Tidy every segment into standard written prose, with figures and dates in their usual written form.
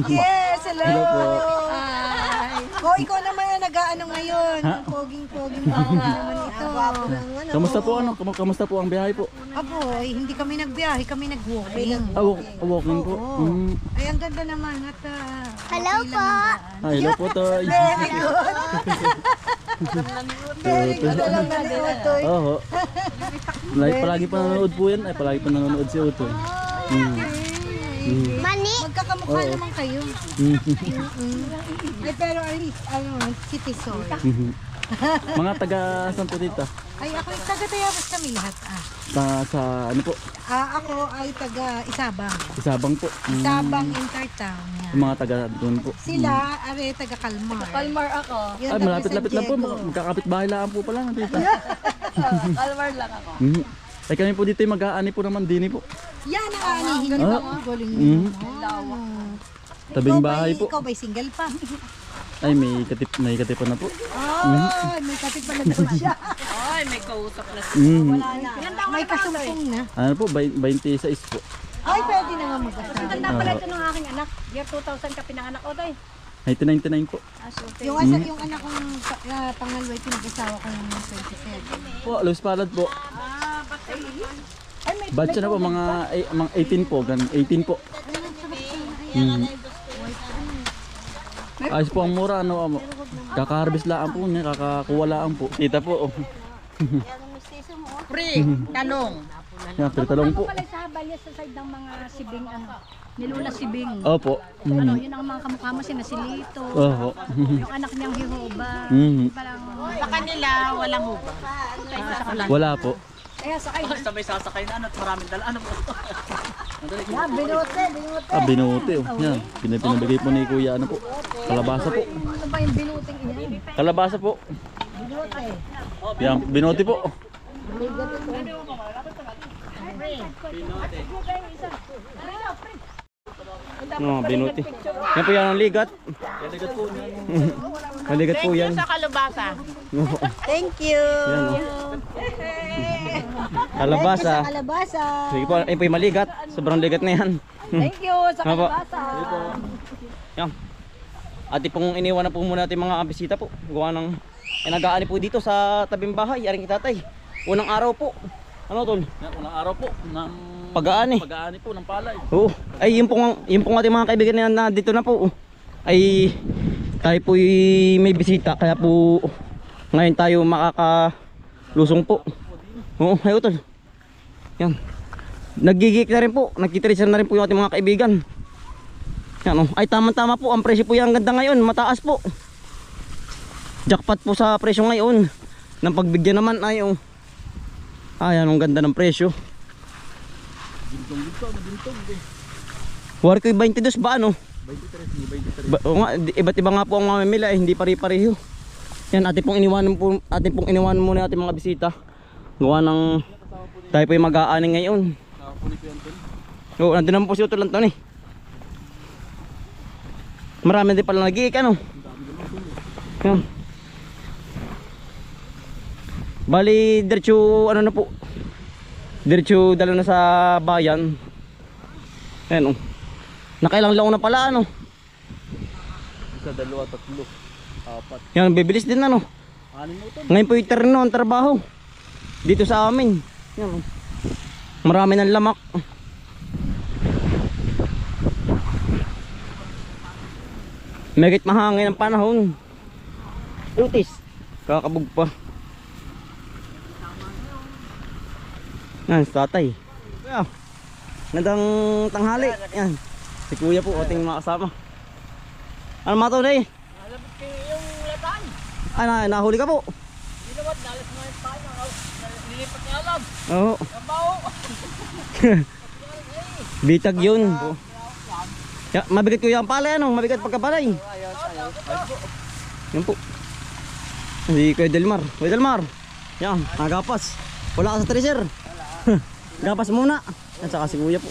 Yes, hello. Hello po. Hi. Oh, ikaw naman ang nag-aano ngayon. Ang poging-poging naman ito. Kamusta po ano? Kamusta po ang biyahe po? Apo, hindi kami nagbiyahe, kami nag-walking. Walking po. Oo. Ay, ang ganda naman at Hello po. Hello po Toy. very good. Very good alam na ni Utoy. Oo. Palagi pa nanonood po yan. Ay, palagi pa nanonood si Utoy. Mani. Magkakamukha naman kayo. Ay, pero City Soul. Mga taga saan po dito? Ay, ako yung taga-Tayabas kami lahat. Sa ano po? Ako ay taga-Isabang. Isabang po. Isabang Intertown. Yan. Yung mga taga doon po. Sila, taga-Kalmar. Kalmar ako. Yun, Ay, malapit-lapit lang po. taga-San Diego. Magkakapit bahay lang po pala dito. Kalmar lang ako. Ay, kami po dito mag-aani po naman din po. Yan ang aanihin niyo. Galing mo. Tabing bahay po. Ikaw ba'y single pa? Ay, may katipan na po. Ay, may katip pa na daw siya. Ay, may kausap na May kasumpong na. Ano po, 26 po. Ay, pwede na nga mag-asawa. Tanda pala ito ng aking anak. Year 2000 ka pinanganak ko, Day. 1999 po. Yung anak kong pangalawa, pinag-asawa ko ng 27. Po, Luis Palad po. Batch na po, mga 18 po. 18 po. Ayos po ang mura, ano, kaka-harvest lang po niya, kakakuha lang po. Kita po. Pre, talong. Yan, talong po. Pala sa balya sa side ng mga sibing, nilula sibing. Opo. Yun ang mga kamukha mo, sina Silito. Opo. Yung anak niyang Hihoba. Parang, sa kanila, walang huba. Wala po. Kaya sakay. Sabay sasakay na, at maraming dala. Ano po? Binote. Binote. Oh. Yan, pinabigay po ni Kuya, ano po. Kalabasa po. Ano ba yung binuting iyan? Kalabasa po. Yan, binote po. No, binuti. Yan po yan ang ligat. Ligat po yan. Ligat po yan. Sa kalabasa. Thank you. Yan, kalabasa. Kalabasa. Sige po, ayun po yung maligat. Sobrang ligat na yan. Thank you sa Ano po? kalabasa. Yan. Ati pong iniwan na po muna natin mga bisita po. Gawa ng nag-aani po dito sa tabing bahay. Aring itatay. Unang araw po. Ano tol? Yan, unang araw po ng pag-aani. Pag-aani po ng palay. Oo. Ay yung pong ating mga kaibigan na dito na po. Ay tayo po may bisita kaya po ngayon tayo makakalusong po. Oo, ay tol. Yan. Nagigik na rin po. Nagkitrisan na rin po yung ating mga kaibigan. Yan, ay tama-tama po. Ang presyo po yung ganda ngayon. Mataas po. Jackpot po sa presyo ngayon. Nang pagbigyan naman ay ayan, ang ganda ng presyo. War ko yung 22 ba ano? 23. Iba't iba nga po ang mamimila hindi pare-pareho. Yan, ating pong iniwanan muna ating mga bisita. Gawa ng tayo po yung mag-aani ngayon. Oo, nandun naman po si Utol Anton eh. Marami din pala nag-iik ano. Yan. Bali, diretso ano na po. Diretso dala na sa bayan. Ayan nakailang lang na pala ano. Isa, dalawa, tatlo, apat. Yan, bibilis din ano. Ngayon po yung terno ang trabaho. Dito sa amin. Yan, marami ng lamak. Megit mahangin ang panahon. Utis. Kakabog pa. Yan, si tatay. Kuya, nandang tanghali. Yan, si kuya po, ating mga kasama. Ano mga to na eh? Nalabot kayo yung latay. Nahuli ka po? Ginawat, nalas mo yung tayo. Nilipat nga alam. Oo. Kabaho. Bitag yun. Ya, mabigat kuya ang palay ano? Mabigat pagkapalay. Yan po. Si Kuya Delmar. Kuya Delmar. Yan, nagapas. Wala ka sa treasure. Gapas muna. At saka si kuya po.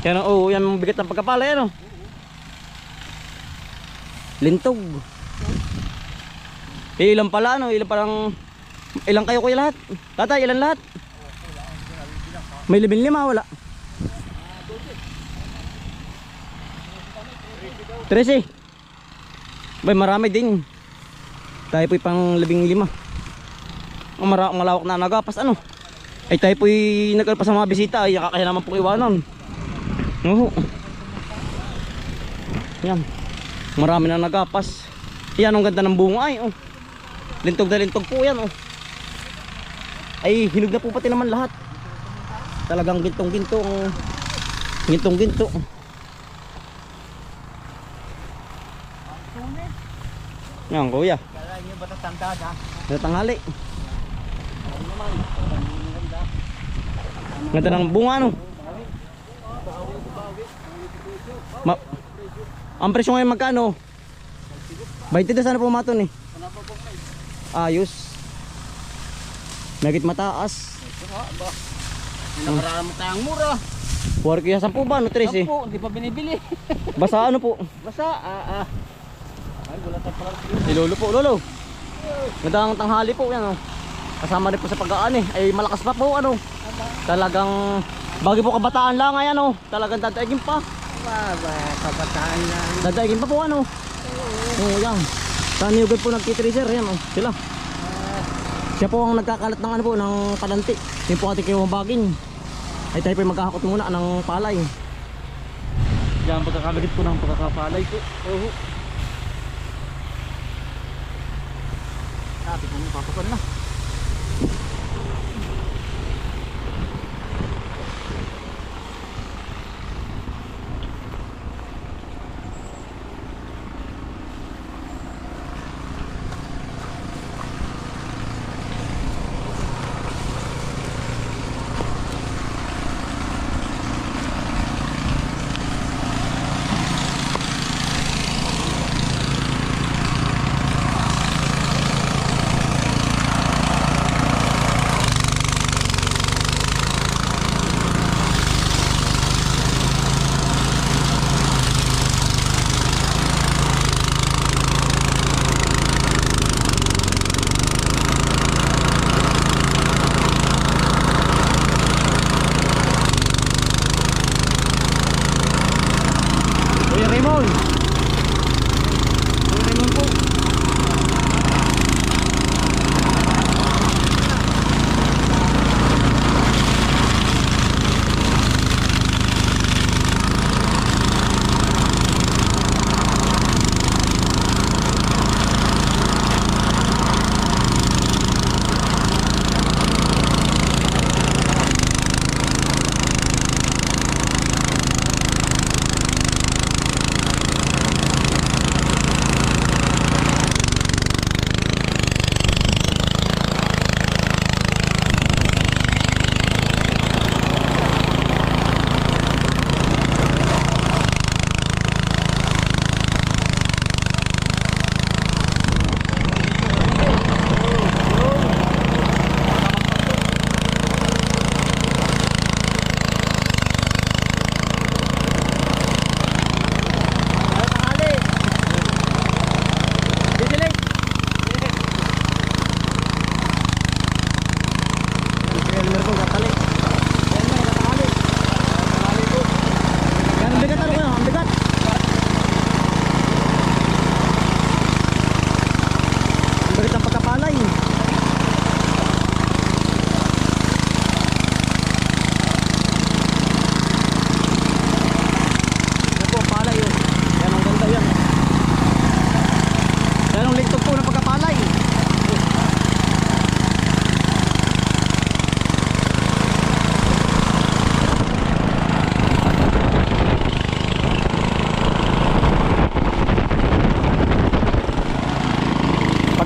Yan o, yan ang bigat ng pagkapalay ano. Lintog. Ilan pala ano, ilan kayo kuya lahat? Tatay, ilan lahat? May 15 wala. 13. Bay, marami din. Tayo po'y pang 15. Ang malawak na nagapas ano. Ay tayo po'y nag-alpas sa mga bisita. Ay kaya naman pong iwanan. Oo. Yan. Marami na nagapas. Yan ang ganda ng bunga ay. Oh. Lintog na lintog po yan. Oh. Ay hinog na po pati naman lahat. Talagang gintong-ginto. Gintong-ginto. Yan kuya. Tanghali. Ganda ng bunga no. Ang presyo ngayon magkano? 20 sana po maton eh. Ayos. Nagit mataas. Nakaraan mo tayong mura. 4 kaya 10 ba? No 13? Hindi pa binibili. Basa ano po? Basta, Ay, wala tayong parang Si Lolo po, Lolo. Gandang tanghali po yan oh. Kasama rin po sa pagkaan eh. Ay malakas pa po ano. Talagang bagay po kabataan lang ay ano. Talagang dadaigin pa. kabataan lang. Dadaigin pa po ano. Oo yan. Sa Niyugad po nagtitracer yan oh. Sila. Siya po ang nagkakalat ng ano po ng palanti. Yung po ating kimabagin. Ay tayo po magkakakot muna ng palay. Yan pagkakalagit po ng pagkakapalay po. Oo. Sabi kong papasan na.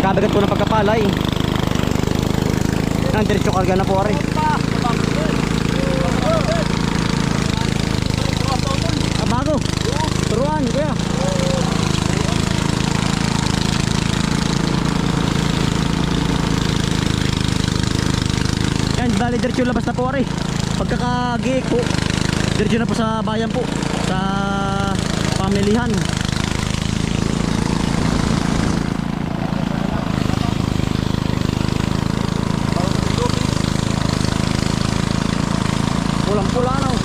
Pagkadagat po ng pagkapalay. Ang diretso karga na po ari. Bago. Turuan kuya. Yan, bali diretso labas na po ari. Pagkakagiik po, diretso na po sa bayan po, sa pamilihan. Pulang-pula no.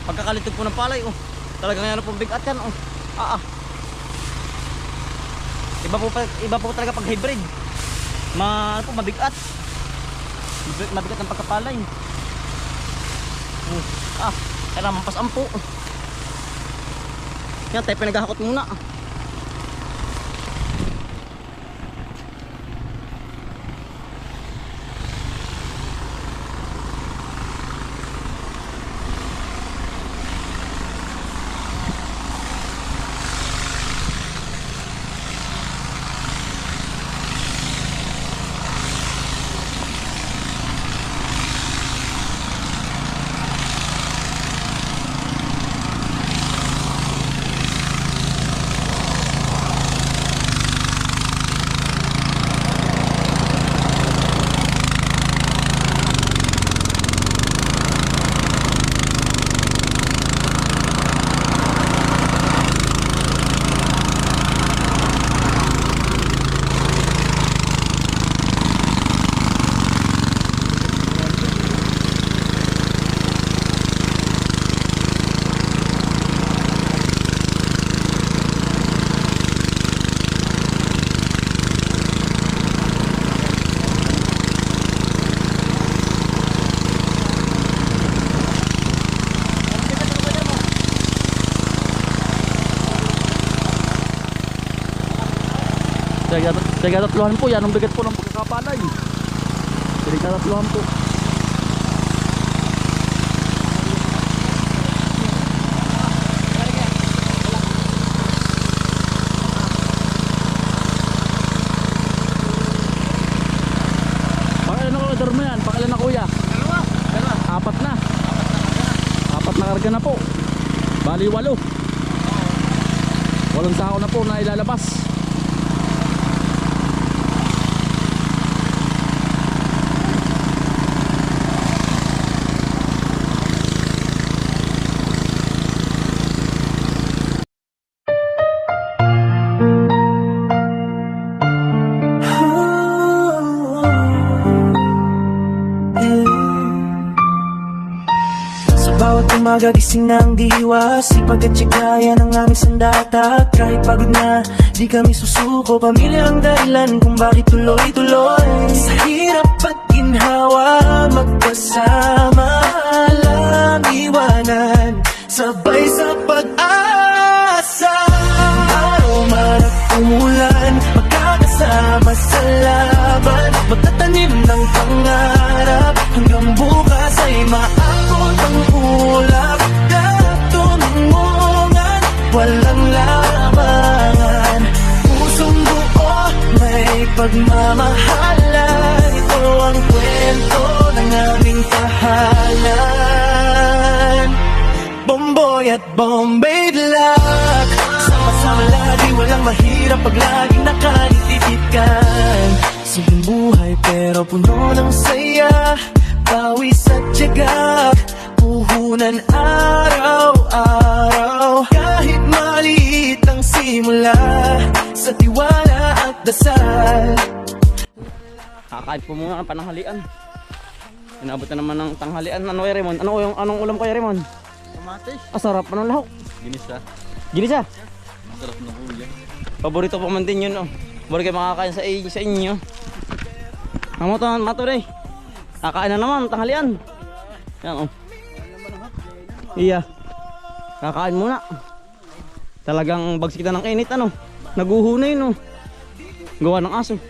Pagkakalitog po ng palay, oh. Talagang yan pong bigat yan, oh. Iba po talaga pag hybrid. Ano po, mabigat. Mabigat ang pagkapalay. Kailangan mampasan po. Yan, tayo pinagahakot muna. Tiga-tatluhan po, yan ang bigat po ng pagkakapalay. Tiga-tatluhan po. Pakailan na order mo yan? Pakailan na kuya? Dalawa. Apat na. Apat na karga na po. Bali 8. Walang sako na po na ilalabas. Magagising ng diwa, sipag at tsigaya ng aming sandata. Kahit pagod na, di kami susuko. Pamilya ang dahilan kung bakit tuloy-tuloy. Sa hirap at ginhawa, magkasama. Alam iwanan, sabay sa pag-asa. Araw man at umulan, magkakasama sa laban. Magtatanim ng pangarap, hanggang bukas ay maabot ang ulap. Lahat tumungan, walang labangan. Pusong buo, may pagmamahalan. Ito ang kwento ng aming tahanan. Bomboy at Bombay Black, sama-sama lagi, walang mahirap pag laging nakalitipikan. Simpleng buhay pero puno ng saya, pawis at tiyaga, puhunan araw-araw. Kahit maliit ang simula, sa tiwala at dasal. Kakain po muna ng pananghalian. Inabot na naman ng tanghalian. Ano kaya Raymond? Anong ulam kaya Raymond? Kamatis. Sarap. Anong lahok? Ginisa. Ginisa. Sarap ng huli. Paborito pa man din yun, oh. Balik kayo makakain sa inyo. Ang mato na eh. Kakain na naman, tanghalian. Yan, oh. Iya. Kakain muna. Talagang bagsik na ng init, ano. Naguho na yun, oh. Gawa ng aso.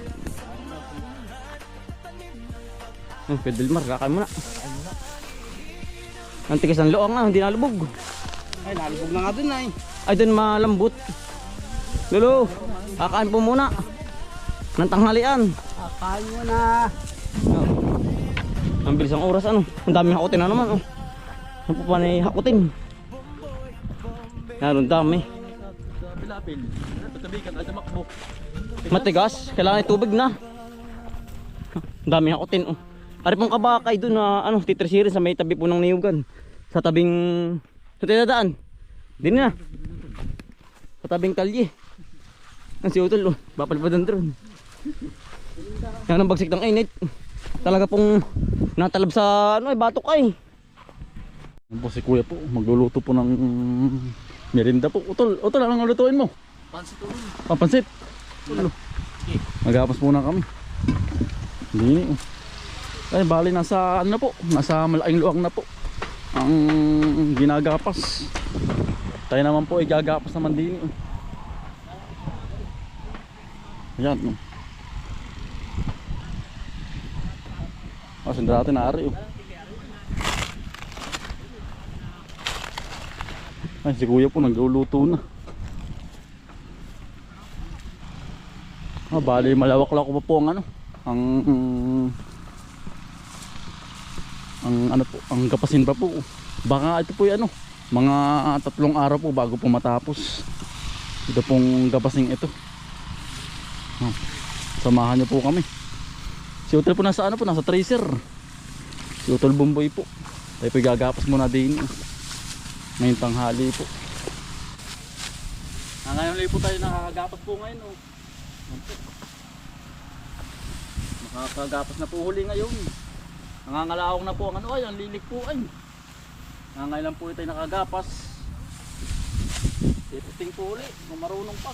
Pedilmar, kakain muna. Ang tigas ng loong, hindi nalubog. Ay, nalubog na nga dun ay. Ay, dun malambot. Lolo, kakain po muna ng tanghalian. Kakain mo na. Ang bilis ang oras, ano. Ang daming hakutin na naman, oh. Ano pa panay hakutin? Yan, ang dami. Pilapil. Patabi ka, ay tumakbo. Matigas, kailangan ay tubig na. Ang daming hakutin, oh. Ari pong kabakay doon na ano, titrisirin sa may tabi po ng niyugan. Sa tabing sa tinadaan. Din na. Sa tabing kalye. Ang si Utol, oh, bapalpadan drone. Yan ang bagsik ng init. Talaga pong natalab sa ano, batok ay. Yan po si kuya po, magluluto po ng merinda po. Utol, anong lutuin mo? Pansit ulo. Papansit. Magapas muna kami. Hindi. Ay, bali nasa ano na po, nasa malaking luang na po ang ginagapas. Tayo naman po ay gagapas naman din. Ayan, no. Sundan natin na ari, oh. Ay, si kuya po nagluluto na. Bali malawak-lawak pa po ang ano, ang gapasin pa po. Baka ito po 'yung ano, mga 3 araw po bago po matapos. Ito pong gapasing ito. Samahan niyo po kami. Si Utol po nasa ano po, nasa tracer. Si Utol Bumboy po. Tayo po gagapas muna din. Ngayong tanghali po. Ngayon ulit po tayo nakakagapas po ngayon. Oh. Nakakagapas na po huli ngayon. Nangangalaong na po ang ano ay, ang lilik po ay. Nangangailan po tayo nakagapas. Titing po ulit, kung marunong pa.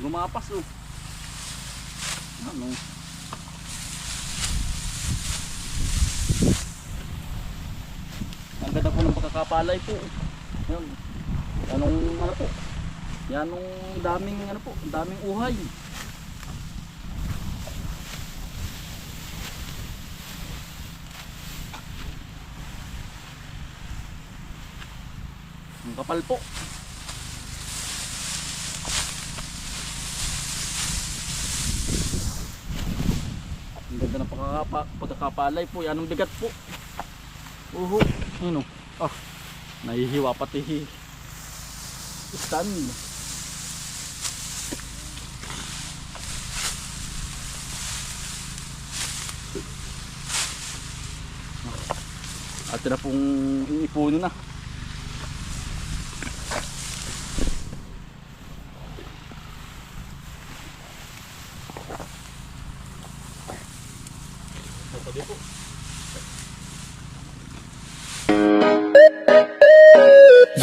Gumapas oh. Ano? Ang ganda po ng pagkakapalay po. Yan. Anong ano po? Yan nung daming ano po, daming uhay. Ang kapal po. Ang ganda ng pagkakapalay po. Yan ang bigat po. Uhu. Ayun o. Ah, nahihiwa pati stand. At na pong ipuno na.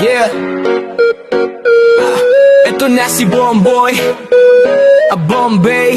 Yeah. Ito na si Bomboy, a Bombay.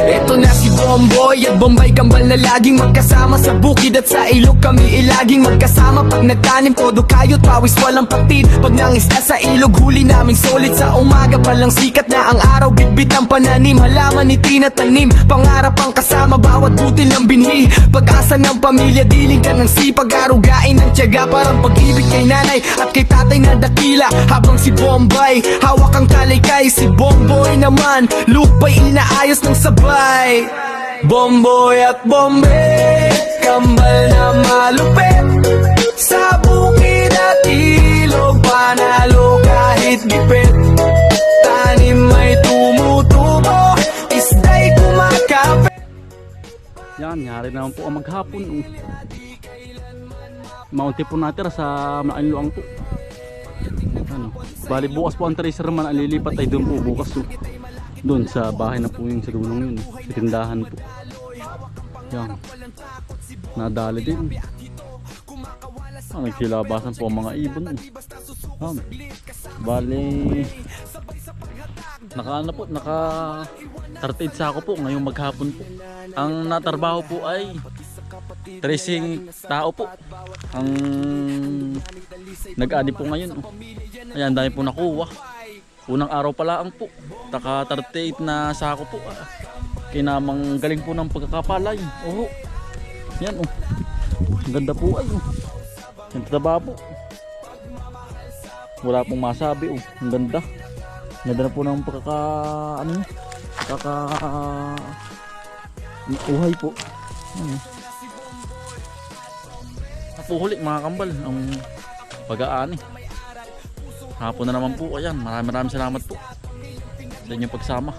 Ito na si Bomboy at Bombay kambal na laging magkasama sa bukid at sa ilog kami ilaging magkasama. Pag nagtanim todo kayot pawis walang patid. Pag nangisda sa ilog huli naming solid. Sa umaga palang sikat na ang araw bitbit ang pananim. Halaman ni tinatanim, pangarap ang kasama bawat butil ng binhi. Pag-asa ng pamilya diling ka ng sipag. Arugain ng tiyaga parang pag-ibig kay nanay at kay tatay na dakila. Habang si Bombay hawak ang kalaykay, si Bomboy naman lupay inaayos ng sabay. Bomboy at Bombay, kambal na malupit. Sa bukid at ilog, panalo kahit gipit. Tanim may tumutubo, isda'y kumakapit. Yan, nyari naman po ang maghapon. Maunti po natira sa malaking luang po. Ano, bali bukas po ang tracer naman ang lilipat ay doon po bukas. Doon sa bahay na po yung sa dulong yun, sa tindahan po. Yan. Nadali din. Nagsilabasan po ang mga ibon. Bali, naka 38 sako po ngayong maghapon po. Ang natarbaho po ay tracing tao po. Ang nag-ani po ngayon. Ayan, dahil po nakuha. Unang araw pala ang po. Taka 38 na sako po. Kinamang galing po ng pagkakapalay. Oo. Yan oh. Ang ganda po ay oh. Ang taba po. Wala pong masabi oh. Ang ganda. Ang ganda na po ng uhay po. Napuhuli mga kambal ang pag-aani. Hapon na naman po. Ayan, maraming salamat po sa inyong pagsama.